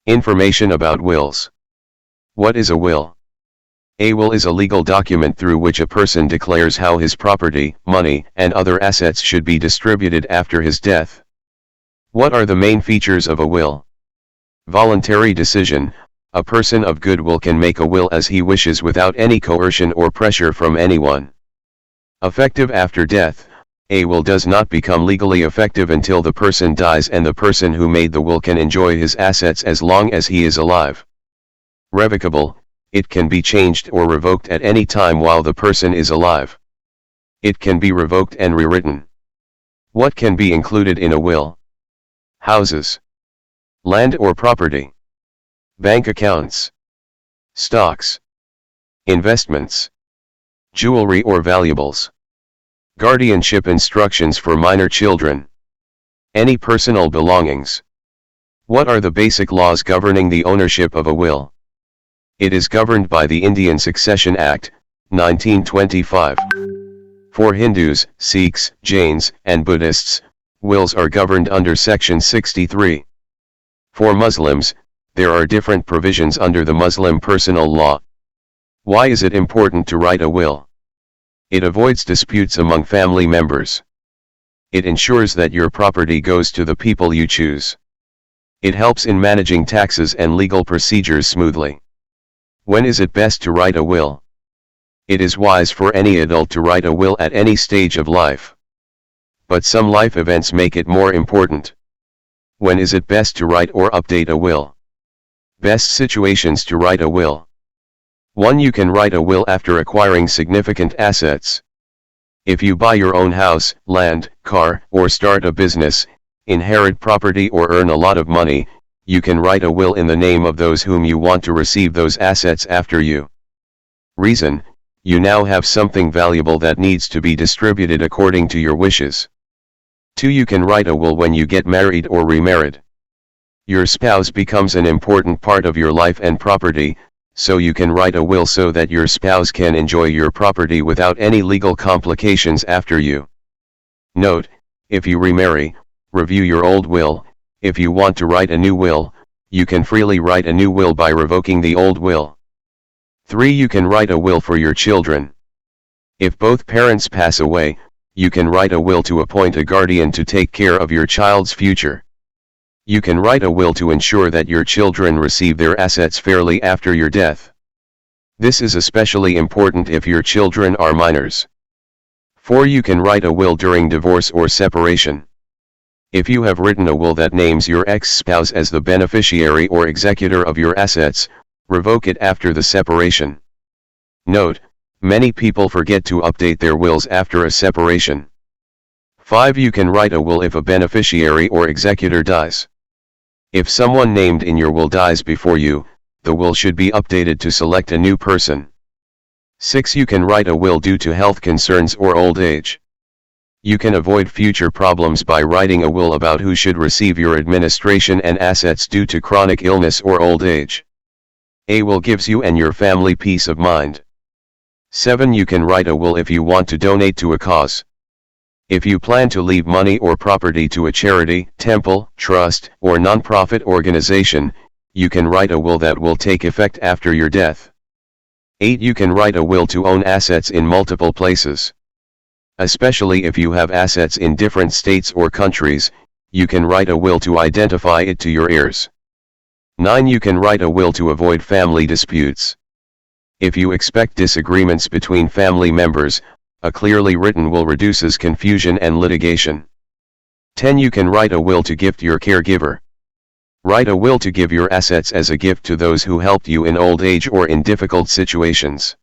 Information about wills. What is a will? A will is a legal document through which a person declares how his property, money, and other assets should be distributed after his death. What are the main features of a will? Voluntary decision. A person of good will can make a will as he wishes without any coercion or pressure from anyone. Effective after death. A will does not become legally effective until the person dies, and the person who made the will can enjoy his assets as long as he is alive. Revocable. It can be changed or revoked at any time while the person is alive. It can be revoked and rewritten. What can be included in a will? Houses, land or property, bank accounts, stocks, investments, jewelry or valuables, guardianship instructions for minor children, any personal belongings. What are the basic laws governing the ownership of a will? It is governed by the Indian Succession Act, 1925. For Hindus, Sikhs, Jains, and Buddhists, wills are governed under Section 63. For Muslims, there are different provisions under the Muslim personal law. Why is it important to write a will? It avoids disputes among family members. It ensures that your property goes to the people you choose. It helps in managing taxes and legal procedures smoothly. When is it best to write a will? It is wise for any adult to write a will at any stage of life. But some life events make it more important. When is it best to write or update a will? Best situations to write a will. 1. You can write a will after acquiring significant assets. If you buy your own house, land, car, or start a business, inherit property or earn a lot of money, you can write a will in the name of those whom you want to receive those assets after you. Reason: you now have something valuable that needs to be distributed according to your wishes. 2. You can write a will when you get married or remarried. Your spouse becomes an important part of your life and property, so you can write a will so that your spouse can enjoy your property without any legal complications after you. Note: if you remarry, review your old will. If you want to write a new will, you can freely write a new will by revoking the old will. 3. You can write a will for your children. If both parents pass away, you can write a will to appoint a guardian to take care of your child's future. You can write a will to ensure that your children receive their assets fairly after your death. This is especially important if your children are minors. 4. You can write a will during divorce or separation. If you have written a will that names your ex-spouse as the beneficiary or executor of your assets, revoke it after the separation. Note: many people forget to update their wills after a separation. 5. You can write a will if a beneficiary or executor dies. If someone named in your will dies before you, the will should be updated to select a new person. 6. You can write a will due to health concerns or old age. You can avoid future problems by writing a will about who should receive your administration and assets due to chronic illness or old age. A will gives you and your family peace of mind. 7. You can write a will if you want to donate to a cause. If you plan to leave money or property to a charity, temple, trust, or non-profit organization, you can write a will that will take effect after your death. 8. You can write a will to own assets in multiple places. Especially if you have assets in different states or countries, you can write a will to identify it to your heirs. 9. You can write a will to avoid family disputes. If you expect disagreements between family members, a clearly written will reduces confusion and litigation. 10. You can write a will to gift your caregiver. Write a will to give your assets as a gift to those who helped you in old age or in difficult situations.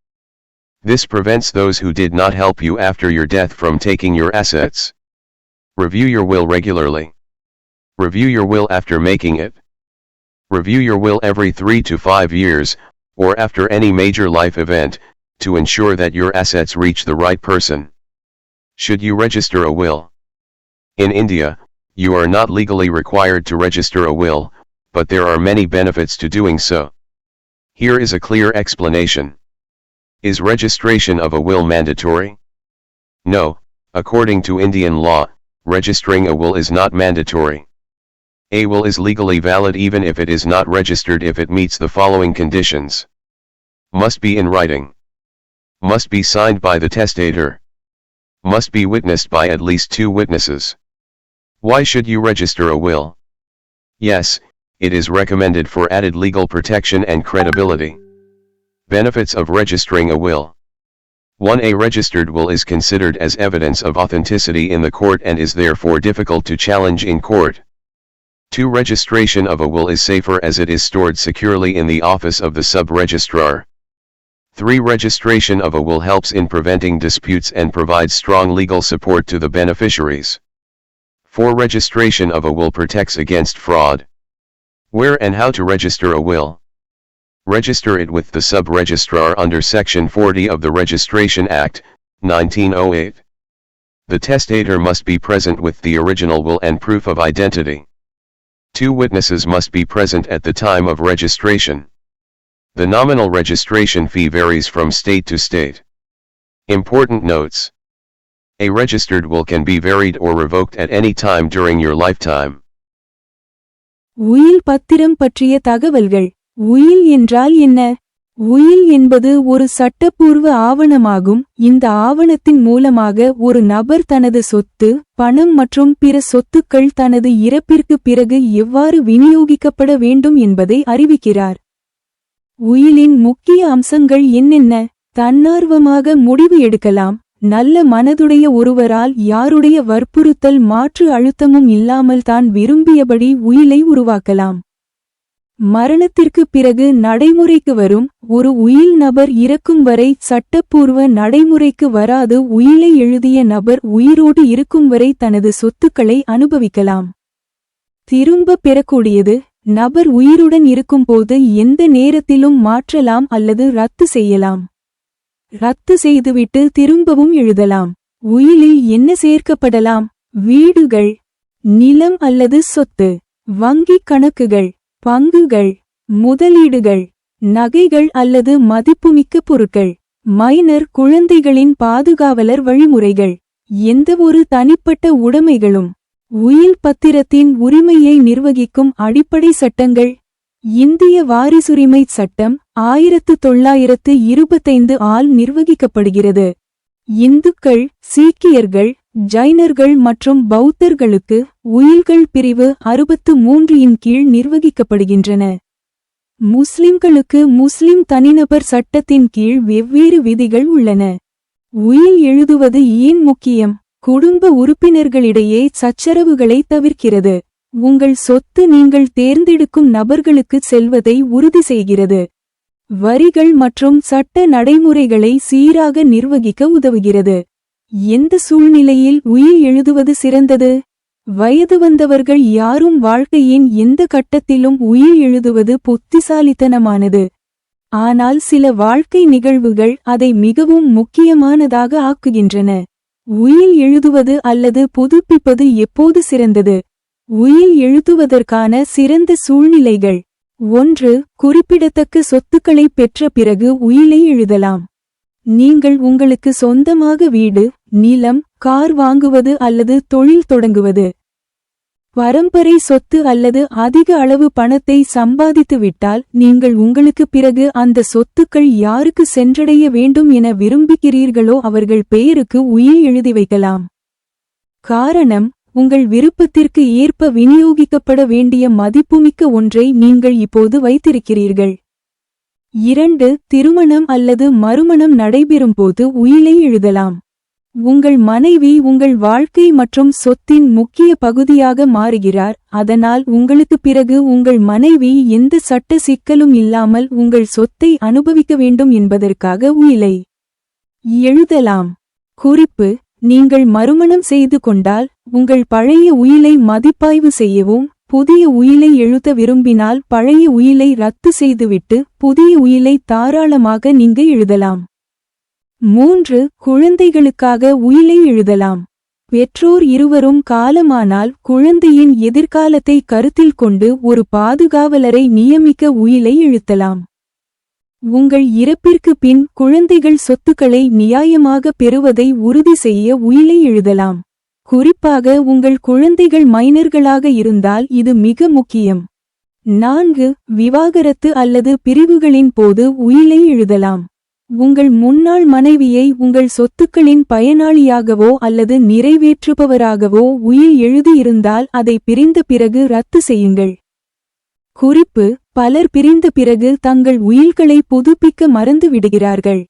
This prevents those who did not help you after your death from taking your assets. Review your will regularly. Review your will after making it. Review your will every 3 to 5 years, or after any major life event, to ensure that your assets reach the right person. Should you register a will? In India, you are not legally required to register a will, but there are many benefits to doing so. Here is a clear explanation. Is registration of a will mandatory? No, according to Indian law, registering a will is not mandatory. A will is legally valid even if it is not registered if it meets the following conditions. Must be in writing. Must be signed by the testator. Must be witnessed by at least 2 witnesses. Why should you register a will? Yes, it is recommended for added legal protection and credibility. Benefits of registering a will. 1. A registered will is considered as evidence of authenticity in the court and is therefore difficult to challenge in court. 2. Registration of a will is safer as it is stored securely in the office of the sub-registrar. 3. Registration of a will helps in preventing disputes and provides strong legal support to the beneficiaries. 4. Registration of a will protects against fraud. Where and how to register a will? Register it with the sub-registrar under Section 40 of the Registration Act, 1908. The testator must be present with the original will and proof of identity. 2 witnesses must be present at the time of registration. The nominal registration fee varies from state to state. Important notes. A registered will can be varied or revoked at any time during your lifetime. உயில் பத்திரம் பற்றிய தகவல்கள். உயில் என்றால் என்ன? உயில் என்பது ஒரு சட்டப்பூர்வ ஆவணமாகும். இந்த ஆவணத்தின் மூலமாக ஒரு நபர் தனது சொத்து, பணம் மற்றும் பிற சொத்துக்கள் தனது இறப்பிற்கு பிறகு எவ்வாறு விநியோகிக்கப்பட வேண்டும் என்பதை அறிவிக்கிறார். உயிலின் முக்கிய அம்சங்கள் என்னென்ன? தன்னார்வமாக முடிவு எடுக்கலாம். நல்ல மனதுடைய ஒருவரால் யாருடைய வற்புறுத்தல் மாற்று அழுத்தமும் இல்லாமல் தான் விரும்பியபடி உயிலை உருவாக்கலாம். மரணத்திற்கு பிறகு நடைமுறைக்கு வரும். ஒரு உயில் நபர் இறக்கும் வரை சட்டப்பூர்வ நடைமுறைக்கு வராது. உயிலை எழுதிய நபர் உயிரோடு இருக்கும் வரை தனது சொத்துக்களை அனுபவிக்கலாம். திரும்ப பெறக்கூடியது. நபர் உயிருடன் இருக்கும்போது எந்த நேரத்திலும் மாற்றலாம் அல்லது ரத்து செய்யலாம். ரத்து செய்துவிட்டு திரும்பவும் எழுதலாம். உயிலில் என்ன சேர்க்கப்படலாம்? வீடுகள், நிலம் அல்லது சொத்து, வங்கிக் கணக்குகள், பங்குகள், முதலீடுகள், நகைகள் அல்லது மதிப்புமிக்க பொருட்கள், மைனர் குழந்தைகளின் பாதுகாவலர் வழிமுறைகள், எந்தவொரு தனிப்பட்ட உடைமைகளும். உயில் பத்திரத்தின் உரிமையை நிர்வகிக்கும் அடிப்படை சட்டங்கள். இந்திய வாரிசுரிமை சட்டம் 1925 ஆல் நிர்வகிக்கப்படுகிறது. இந்துக்கள், சீக்கியர்கள், ஜைனர்கள் மற்றும் பௌத்தர்களுக்கு உயில்கள் பிரிவு 63 இன் கீழ் நிர்வகிக்கப்படுகின்றன. முஸ்லிம்களுக்கு முஸ்லிம் தனிநபர் சட்டத்தின் கீழ் வெவ்வேறு விதிகள் உள்ளன. உயில் எழுதுவது ஏன் முக்கியம்? குடும்ப உறுப்பினர்களிடையே சச்சரவுகளை தவிர்க்கிறது. உங்கள் சொத்து நீங்கள் தேர்ந்தெடுக்கும் நபர்களுக்கு செல்வதை உறுதி செய்கிறது. வரிகள் மற்றும் சட்ட நடைமுறைகளை சீராக நிர்வகிக்க உதவுகிறது. எந்த சூழ்நிலையில் உயில் எழுதுவது சிறந்தது? வயது வந்தவர்கள் யாரும் வாழ்க்கையின் எந்த கட்டத்திலும் உயில் எழுதுவது புத்திசாலித்தனமானது. ஆனால் சில வாழ்க்கை நிகழ்வுகள் அதை மிகவும் முக்கியமானதாக ஆக்குகின்றன. உயில் எழுதுவது அல்லது புதுப்பிப்பது எப்போது சிறந்தது? உயில் எழுதுவதற்கான சிறந்த சூழ்நிலைகள். 1. குறிப்பிடத்தக்க சொத்துக்களை பெற்ற பிறகு உயிலை எழுதலாம். நீங்கள் உங்களுக்கு சொந்தமாக வீடு, நிலம், கார் வாங்குவது அல்லது தொழில் தொடங்குவது. பரம்பரை சொத்து அல்லது அதிக அளவு பணத்தை சம்பாதித்துவிட்டால் நீங்கள் உங்களுக்கு பிறகு அந்த சொத்துக்கள் யாருக்கு சென்றடைய வேண்டும் என விரும்புகிறீர்களோ அவர்கள் பெயருக்கு உயில் எழுதி வைக்கலாம். காரணம், உங்கள் விருப்பத்திற்கு ஏற்ப விநியோகிக்கப்பட வேண்டிய மதிப்புமிக்க ஒன்றை நீங்கள் இப்போது வைத்திருக்கிறீர்கள். 2. திருமணம் அல்லது மறுமணம் நடைபெறும்போது உயிலை எழுதலாம். உங்கள் மனைவி உங்கள் வாழ்க்கை மற்றும் சொத்தின் முக்கிய பகுதியாக மாறுகிறார். அதனால் உங்களுக்கு பிறகு உங்கள் மனைவி எந்த சட்ட சிக்கலும் இல்லாமல் உங்கள் சொத்தை அனுபவிக்க வேண்டும் என்பதற்காக உயிலை எழுதலாம். குறிப்பு: நீங்கள் மறுமணம் செய்து கொண்டால் உங்கள் பழைய உயிலை மதிப்பாய்வு செய்யவும். புதிய உயிலை எழுத விரும்பினால் பழைய உயிலை ரத்து செய்துவிட்டு புதிய உயிலை தாராளமாக நீங்க எழுதலாம். 3. குழந்தைகளுக்காக உயிலை எழுதலாம். பெற்றோர் இருவரும் காலமானால் குழந்தையின் எதிர்காலத்தை கருத்தில் கொண்டு ஒரு பாதுகாவலரை நியமிக்க உயிலை எழுதலாம். உங்கள் இறப்பிற்கு பின் குழந்தைகள் சொத்துக்களை நியாயமாக பெறுவதை உறுதி செய்ய உயிலை எழுதலாம். குறிப்பாக உங்கள் குழந்தைகள் மைனர்களாக இருந்தால் இது மிக முக்கியம். 4. விவாகரத்து அல்லது பிரிவுகளின் போது உயிலை எழுதலாம். உங்கள் முன்னாள் மனைவியை உங்கள் சொத்துக்களின் பயனாளியாகவோ அல்லது நிறைவேற்றுபவராகவோ உயில் எழுதியிருந்தால் அதை பிரிந்த பிறகு ரத்து செய்யுங்கள். குறிப்பு: பலர் பிரிந்த பிறகு தங்கள் உயில்களை புதுப்பிக்க மறந்து விடுகிறார்கள்.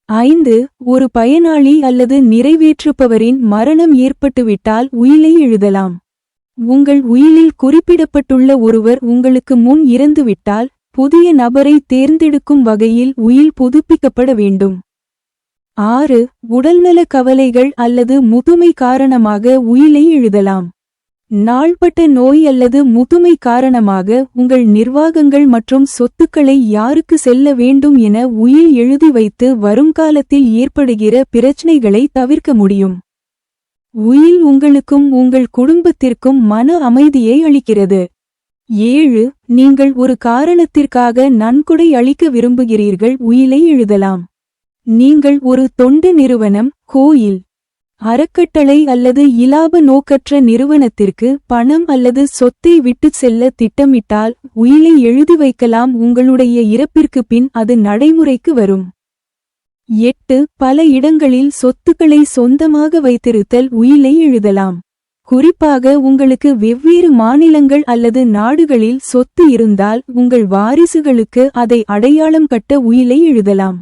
5. ஒரு பயனாளி அல்லது நிறைவேற்றுபவரின் மரணம் ஏற்பட்டுவிட்டால் உயிலை எழுதலாம். உங்கள் உயிலில் குறிப்பிடப்பட்டுள்ள ஒருவர் உங்களுக்கு முன் இறந்துவிட்டால் புதிய நபரை தேர்ந்தெடுக்கும் வகையில் உயில் புதுப்பிக்கப்பட வேண்டும். 6. உடல்நல கவலைகள் அல்லது முதுமை காரணமாக உயிலை எழுதலாம். நாள்பட்ட நோய் அல்லது முதுமை காரணமாக உங்கள் நிர்வாகங்கள் மற்றும் சொத்துக்களை யாருக்கு செல்ல வேண்டும் என உயில் எழுதி வைத்து வருங்காலத்தில் ஏற்படுகிற பிரச்சனைகளை தவிர்க்க முடியும். உயில் உங்களுக்கும் உங்கள் குடும்பத்திற்கும் மன அமைதியை அளிக்கிறது. 7. நீங்கள் ஒரு காரணத்திற்காக நன்கொடை அளிக்க விரும்புகிறீர்கள் உயிலை எழுதலாம். நீங்கள் ஒரு தொண்டு நிறுவனம், கோயில், அறக்கட்டளை அல்லது இலாப நோக்கற்ற நிறுவனத்திற்கு பணம் அல்லது சொத்தை விட்டுச் செல்ல திட்டமிட்டால் உயிலை எழுதி வைக்கலாம். உங்களுடைய இறப்பிற்கு பின் அது நடைமுறைக்கு வரும். 8. பல இடங்களில் சொத்துக்களை சொந்தமாக வைத்திருத்தல் உயிலை எழுதலாம். குறிப்பாக உங்களுக்கு வெவ்வேறு மாநிலங்கள் அல்லது நாடுகளில் சொத்து இருந்தால் உங்கள் வாரிசுகளுக்கு அதை அடையாளம் கட்ட உயிலை எழுதலாம்.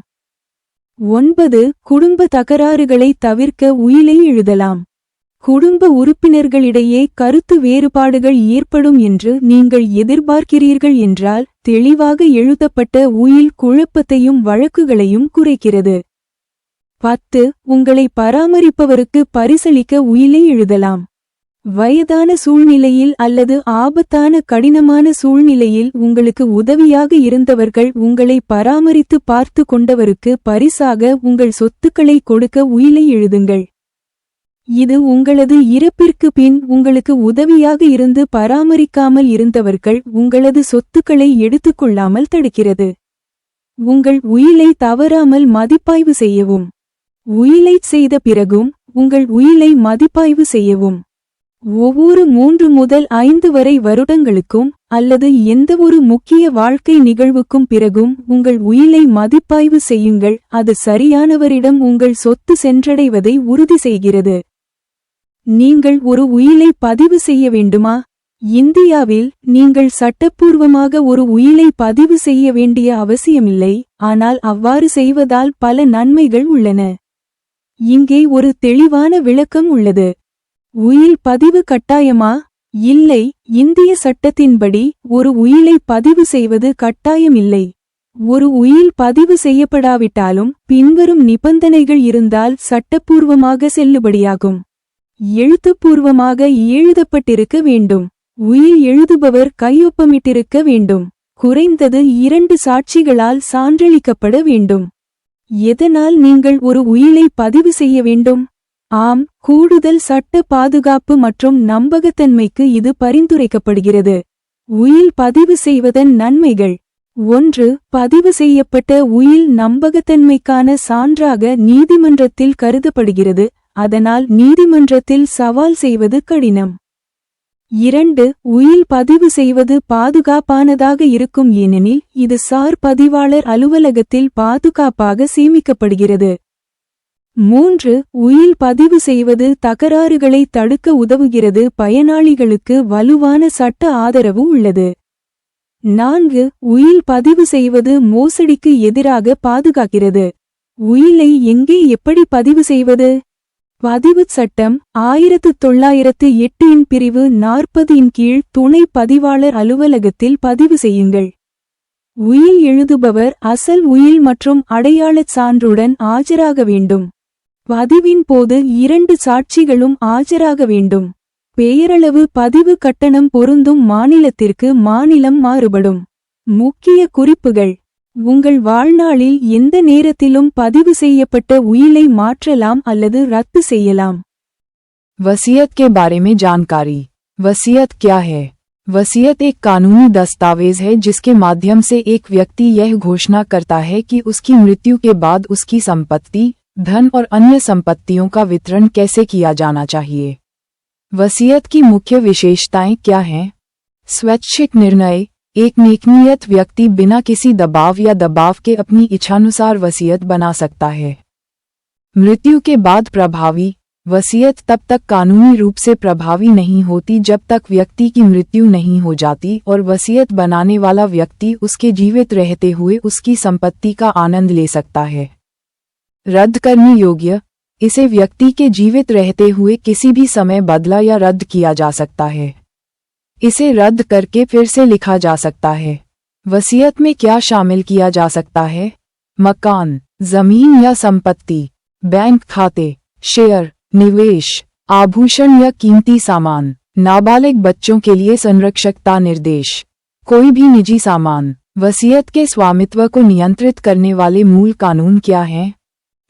9. குடும்ப தகராறுகளை தவிர்க்க உயிலை எழுதலாம். குடும்ப உறுப்பினர்களிடையே கருத்து வேறுபாடுகள் ஏற்படும் என்று நீங்கள் எதிர்பார்க்கிறீர்கள் என்றால் தெளிவாக எழுதப்பட்ட உயில் குழப்பத்தையும் வழக்குகளையும் குறைக்கிறது. 10. உங்களை பராமரிப்பவருக்கு பரிசளிக்க உயிலை எழுதலாம். வயதான சூழ்நிலையில் அல்லது ஆபத்தான கடினமான சூழ்நிலையில் உங்களுக்கு உதவியாக இருந்தவர்கள் உங்களை பராமரித்து பார்த்து கொண்டவருக்கு பரிசாக உங்கள் சொத்துக்களை கொடுக்க உயிலை எழுதுங்கள். இது உங்களது இறப்பிற்கு பின் உங்களுக்கு உதவியாக இருந்து பராமரிக்காமல் இருந்தவர்கள் உங்களது சொத்துக்களை எடுத்துக்கொள்ளாமல் தடுக்கிறது. உங்கள் உயிலை தவறாமல் மதிப்பாய்வு செய்யவும். உயிலைச் செய்த பிறகும் உங்கள் உயிலை மதிப்பாய்வு செய்யவும். ஒவ்வொரு 3 முதல் 5 வரை வருடங்களுக்கும் அல்லது எந்தவொரு முக்கிய வாழ்க்கை நிகழ்வுக்கும் பிறகும் உங்கள் உயிலை மதிப்பாய்வு செய்யுங்கள். அது சரியானவரிடம் உங்கள் சொத்து சென்றடைவதை உறுதி செய்கிறது. நீங்கள் ஒரு உயிலை பதிவு செய்ய வேண்டுமா? இந்தியாவில் நீங்கள் சட்டப்பூர்வமாக ஒரு உயிலை பதிவு செய்ய வேண்டிய அவசியமில்லை, ஆனால் அவ்வாறு செய்வதால் பல நன்மைகள் உள்ளன. இங்கே ஒரு தெளிவான விளக்கம் உள்ளது. உயில் பதிவு கட்டாயமா? இல்லை. இந்திய சட்டத்தின்படி ஒரு உயிலை பதிவு செய்வது கட்டாயமில்லை. ஒரு உயில் பதிவு செய்யப்படாவிட்டாலும் பின்வரும் நிபந்தனைகள் இருந்தால் சட்டப்பூர்வமாக செல்லுபடியாகும். எழுத்துப்பூர்வமாக எழுதப்பட்டிருக்க வேண்டும். உயில் எழுதுபவர் கையொப்பமிட்டிருக்க வேண்டும். குறைந்தது 2 சாட்சிகளால் சான்றளிக்கப்பட வேண்டும். எதனால் நீங்கள் ஒரு உயிலை பதிவு செய்ய வேண்டும்? ஆம், கூடுதல் சட்ட பாதுகாப்பு மற்றும் நம்பகத்தன்மைக்கு இது பரிந்துரைக்கப்படுகிறது. உயில் பதிவு செய்வதன் நன்மைகள்: 1. பதிவு செய்யப்பட்ட உயில் நம்பகத்தன்மைக்கான சான்றாக நீதிமன்றத்தில் கருதப்படுகிறது, அதனால் நீதிமன்றத்தில் சவால் செய்வது கடினம். 2. உயில் பதிவு செய்வது பாதுகாப்பானதாக இருக்கும், ஏனெனில் இது சார் பதிவாளர் அலுவலகத்தில் பாதுகாப்பாக சேமிக்கப்படுகிறது. 3. உயில் பதிவு செய்வது தகராறுகளை தடுக்க உதவுகிறது, பயனாளிகளுக்கு வலுவான சட்ட ஆதரவு உள்ளது. 4. உயில் பதிவு செய்வது மோசடிக்கு எதிராக பாதுகாக்கிறது. உயிலை எங்கே எப்படி பதிவு செய்வது? பதிவுச் சட்டம் 1908 இன் பிரிவு 40 இன் கீழ் துணை பதிவாளர் அலுவலகத்தில் பதிவு செய்யுங்கள். உயில் எழுதுபவர் அசல் உயில் மற்றும் அடையாளச் சான்றுடன் ஆஜராக வேண்டும். பதிவின் போது 2 சாட்சிகளும் ஆஜராக வேண்டும். பெயரளவு பதிவு கட்டணம் பொருந்தும் மாநிலத்திற்கு மாநிலம் மாறுபடும். முக்கிய குறிப்புகள்: உங்கள் வாழ்நாளில் எந்த நேரத்திலும் பதிவு செய்யப்பட்ட உயிலை மாற்றலாம் அல்லது ரத்து செய்யலாம். वसीयत के बारे में जानकारी। वसीयत क्या है? वसीयत एक कानूनी दस्तावेज है जिसके माध्यम से एक व्यक्ति यह घोषणा करता है कि उसकी मृत्यु के बाद उसकी संपत्ति, धन और अन्य संपत्तियों का वितरण कैसे किया जाना चाहिए। वसीयत की मुख्य विशेषताएं क्या हैं? स्वैच्छिक निर्णय। एक नेकनीयत व्यक्ति बिना किसी दबाव या दबाव के अपनी इच्छानुसार वसीयत बना सकता है। मृत्यु के बाद प्रभावी। वसीयत तब तक कानूनी रूप से प्रभावी नहीं होती जब तक व्यक्ति की मृत्यु नहीं हो जाती और वसीयत बनाने वाला व्यक्ति उसके जीवित रहते हुए उसकी संपत्ति का आनंद ले सकता है। रद्द करने योग्य। इसे व्यक्ति के जीवित रहते हुए किसी भी समय बदला या रद्द किया जा सकता है। इसे रद्द करके फिर से लिखा जा सकता है। वसीयत में क्या शामिल किया जा सकता है? मकान, जमीन या संपत्ति, बैंक खाते, शेयर, निवेश, आभूषण या कीमती सामान, नाबालिग बच्चों के लिए संरक्षकता निर्देश, कोई भी निजी सामान। वसीयत के स्वामित्व को नियंत्रित करने वाले मूल कानून क्या हैं?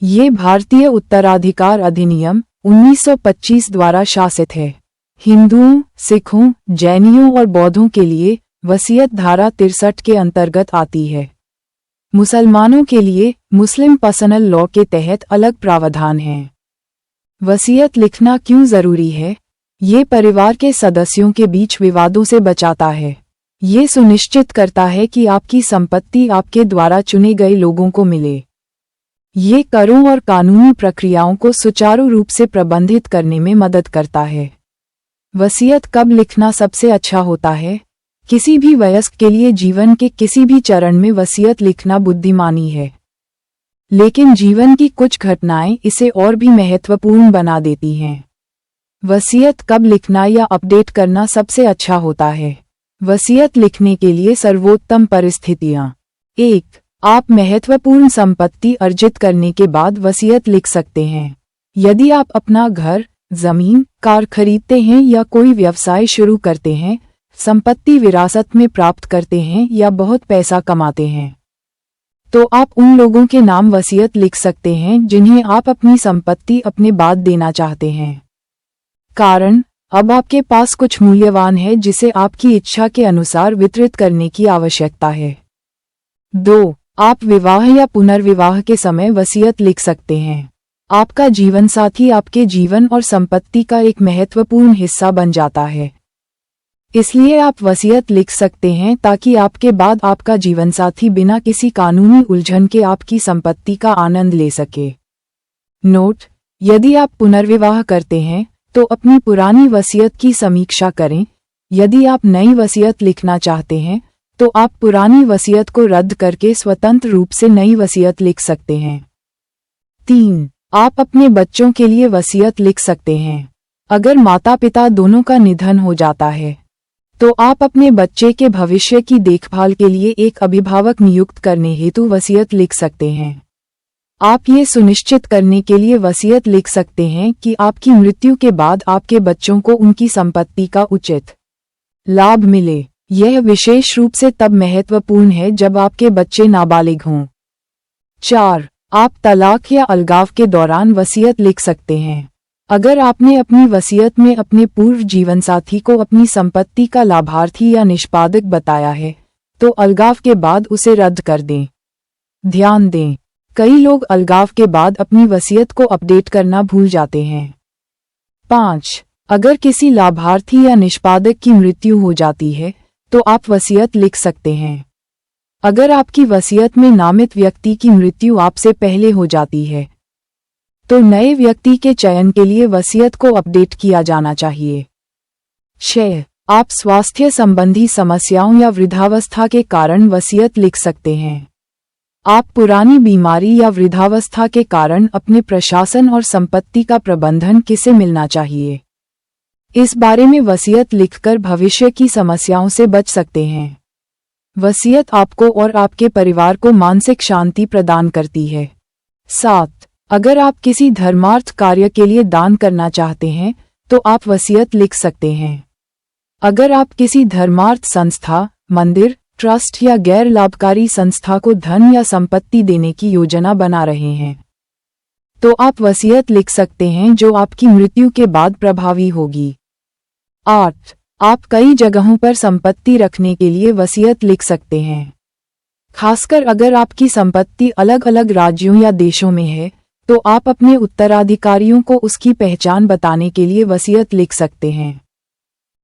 ये भारतीय उत्तराधिकार अधिनियम 1925 द्वारा शासित है। हिंदुओं, सिखों, जैनियों और बौद्धों के लिए वसीयत धारा 63 के अंतर्गत आती है। मुसलमानों के लिए मुस्लिम पर्सनल लॉ के तहत अलग प्रावधान हैं। वसीयत लिखना क्यों जरूरी है? ये परिवार के सदस्यों के बीच विवादों से बचाता है। ये सुनिश्चित करता है कि आपकी संपत्ति आपके द्वारा चुने गए लोगों को मिले। ये करों और कानूनी प्रक्रियाओं को सुचारू रूप से प्रबंधित करने में मदद करता है। वसीयत कब लिखना सबसे अच्छा होता है? किसी भी वयस्क के लिए जीवन के किसी भी चरण में वसीयत लिखना बुद्धिमानी है, लेकिन जीवन की कुछ घटनाएं इसे और भी महत्वपूर्ण बना देती हैं। वसीयत कब लिखना या अपडेट करना सबसे अच्छा होता है? वसीयत लिखने के लिए सर्वोत्तम परिस्थितियां। 1. आप महत्वपूर्ण संपत्ति अर्जित करने के बाद वसीयत लिख सकते हैं। यदि आप अपना घर, जमीन, कार खरीदते हैं या कोई व्यवसाय शुरू करते हैं, संपत्ति विरासत में प्राप्त करते हैं या बहुत पैसा कमाते हैं, तो आप उन लोगों के नाम वसीयत लिख सकते हैं जिन्हें आप अपनी संपत्ति अपने बाद देना चाहते हैं। कारण, अब आपके पास कुछ मूल्यवान है जिसे आपकी इच्छा के अनुसार वितरित करने की आवश्यकता है। 2. आप विवाह या पुनर्विवाह के समय वसीयत लिख सकते हैं। आपका जीवनसाथी आपके जीवन और संपत्ति का एक महत्वपूर्ण हिस्सा बन जाता है, इसलिए आप वसीयत लिख सकते हैं ताकि आपके बाद आपका जीवनसाथी बिना किसी कानूनी उलझन के आपकी संपत्ति का आनंद ले सके। नोट: यदि आप पुनर्विवाह करते हैं तो अपनी पुरानी वसीयत की समीक्षा करें। यदि आप नई वसीयत लिखना चाहते हैं तो आप पुरानी वसीयत को रद्द करके स्वतंत्र रूप से नई वसीयत लिख सकते हैं। 3. आप अपने बच्चों के लिए वसीयत लिख सकते हैं। अगर माता पिता दोनों का निधन हो जाता है तो आप अपने बच्चे के भविष्य की देखभाल के लिए एक अभिभावक नियुक्त करने हेतु वसीयत लिख सकते हैं। आप ये सुनिश्चित करने के लिए वसीयत लिख सकते हैं कि आपकी मृत्यु के बाद आपके बच्चों को उनकी संपत्ति का उचित लाभ मिले। यह विशेष रूप से तब महत्वपूर्ण है जब आपके बच्चे नाबालिग हों। 4. आप तलाक या अलगाव के दौरान वसीयत लिख सकते हैं। अगर आपने अपनी वसीयत में अपने पूर्व जीवनसाथी को अपनी संपत्ति का लाभार्थी या निष्पादक बताया है, तो अलगाव के बाद उसे रद्द कर दें। ध्यान दें, कई लोग अलगाव के बाद अपनी वसीयत को अपडेट करना भूल जाते हैं। 5. अगर किसी लाभार्थी या निष्पादक की मृत्यु हो जाती है तो आप वसीयत लिख सकते हैं। अगर आपकी वसीयत में नामित व्यक्ति की मृत्यु आपसे पहले हो जाती है तो नए व्यक्ति के चयन के लिए वसीयत को अपडेट किया जाना चाहिए। 6. आप स्वास्थ्य संबंधी समस्याओं या वृद्धावस्था के कारण वसीयत लिख सकते हैं। आप पुरानी बीमारी या वृद्धावस्था के कारण अपने प्रशासन और संपत्ति का प्रबंधन किसे मिलना चाहिए, इस बारे में वसीयत लिखकर भविष्य की समस्याओं से बच सकते हैं। वसीयत आपको और आपके परिवार को मानसिक शांति प्रदान करती है। 7. अगर आप किसी धर्मार्थ कार्य के लिए दान करना चाहते हैं तो आप वसीयत लिख सकते हैं। अगर आप किसी धर्मार्थ संस्था, मंदिर, ट्रस्ट या गैर लाभकारी संस्था को धन या संपत्ति देने की योजना बना रहे हैं तो आप वसीयत लिख सकते हैं जो आपकी मृत्यु के बाद प्रभावी होगी। 8. आप कई जगहों पर संपत्ति रखने के लिए वसीयत लिख सकते हैं। खासकर अगर आपकी संपत्ति अलग अलग राज्यों या देशों में है तो आप अपने उत्तराधिकारियों को उसकी पहचान बताने के लिए वसीयत लिख सकते हैं।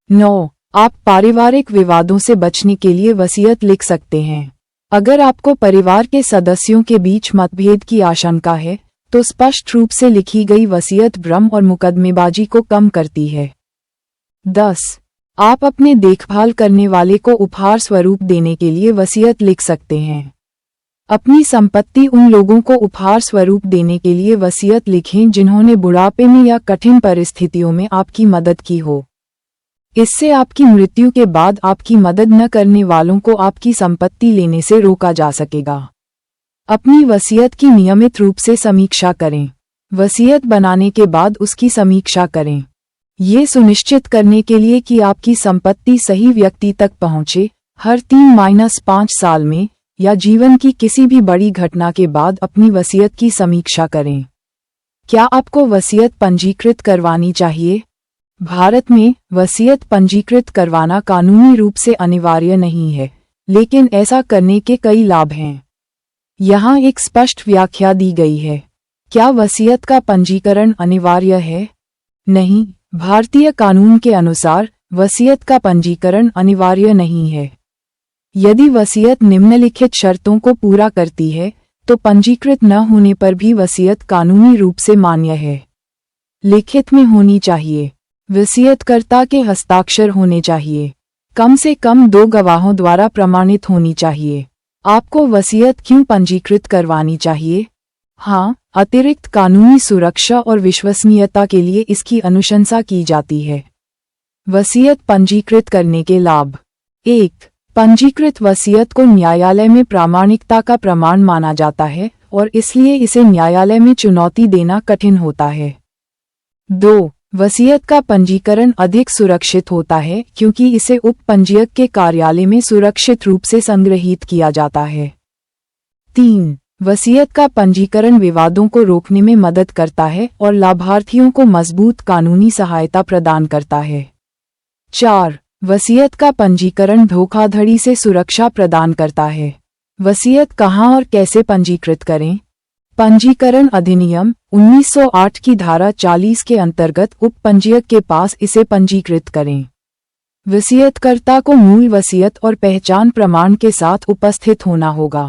9. आप पारिवारिक विवादों से बचने के लिए वसीयत लिख सकते हैं। अगर आपको परिवार के सदस्यों के बीच मतभेद की आशंका है, तो स्पष्ट रूप से लिखी गई वसीयत भ्रम और मुकदमेबाजी को कम करती है। 10. आप अपने देखभाल करने वाले को उपहार स्वरूप देने के लिए वसीयत लिख सकते हैं। अपनी संपत्ति उन लोगों को उपहार स्वरूप देने के लिए वसीयत लिखें जिन्होंने बुढ़ापे में या कठिन परिस्थितियों में आपकी मदद की हो। इससे आपकी मृत्यु के बाद आपकी मदद न करने वालों को आपकी संपत्ति लेने से रोका जा सकेगा। अपनी वसीयत की नियमित रूप से समीक्षा करें। वसीयत बनाने के बाद उसकी समीक्षा करें। ये सुनिश्चित करने के लिए कि आपकी संपत्ति सही व्यक्ति तक पहुंचे, हर 3-5 साल में या जीवन की किसी भी बड़ी घटना के बाद अपनी वसीयत की समीक्षा करें। क्या आपको वसीयत पंजीकृत करवानी चाहिए? भारत में वसीयत पंजीकृत करवाना कानूनी रूप से अनिवार्य नहीं है, लेकिन ऐसा करने के कई लाभ हैं। यहाँ एक स्पष्ट व्याख्या दी गई है। क्या वसीयत का पंजीकरण अनिवार्य है? नहीं, भारतीय कानून के अनुसार वसीयत का पंजीकरण अनिवार्य नहीं है। यदि वसीयत निम्नलिखित शर्तों को पूरा करती है, तो पंजीकृत न होने पर भी वसीयत कानूनी रूप से मान्य है। लिखित में होनी चाहिए। वसीयतकर्ता के हस्ताक्षर होने चाहिए। कम से कम 2 गवाहों द्वारा प्रमाणित होनी चाहिए। आपको वसीयत क्यों पंजीकृत करवानी चाहिए? हाँ, अतिरिक्त कानूनी सुरक्षा और विश्वसनीयता के लिए इसकी अनुशंसा की जाती है। वसीयत पंजीकृत करने के लाभ। 1. पंजीकृत वसीयत को न्यायालय में प्रामाणिकता का प्रमाण माना जाता है और इसलिए इसे न्यायालय में चुनौती देना कठिन होता है। 2. वसीयत का पंजीकरण अधिक सुरक्षित होता है क्योंकि इसे उपपंजीयक के कार्यालय में सुरक्षित रूप से संग्रहीत किया जाता है। 3. वसीयत का पंजीकरण विवादों को रोकने में मदद करता है और लाभार्थियों को मजबूत कानूनी सहायता प्रदान करता है। 4. वसीयत का पंजीकरण धोखाधड़ी से सुरक्षा प्रदान करता है। वसीयत कहाँ और कैसे पंजीकृत करें? पंजीकरण अधिनियम 1908 की धारा 40 के अंतर्गत उपपंजीयक के पास इसे पंजीकृत करें। वसीयतकर्ता को मूल वसीयत और पहचान प्रमाण के साथ उपस्थित होना होगा।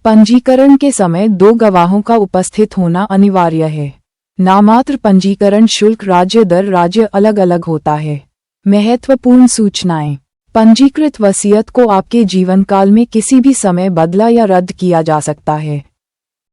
पंजीकरण के समय 2 गवाहों का उपस्थित होना अनिवार्य है। नामात्र पंजीकरण शुल्क राज्य दर राज्य अलग अलग होता है। महत्वपूर्ण सूचनाएं। पंजीकृत वसीयत को आपके जीवनकाल में किसी भी समय बदला या रद्द किया जा सकता है।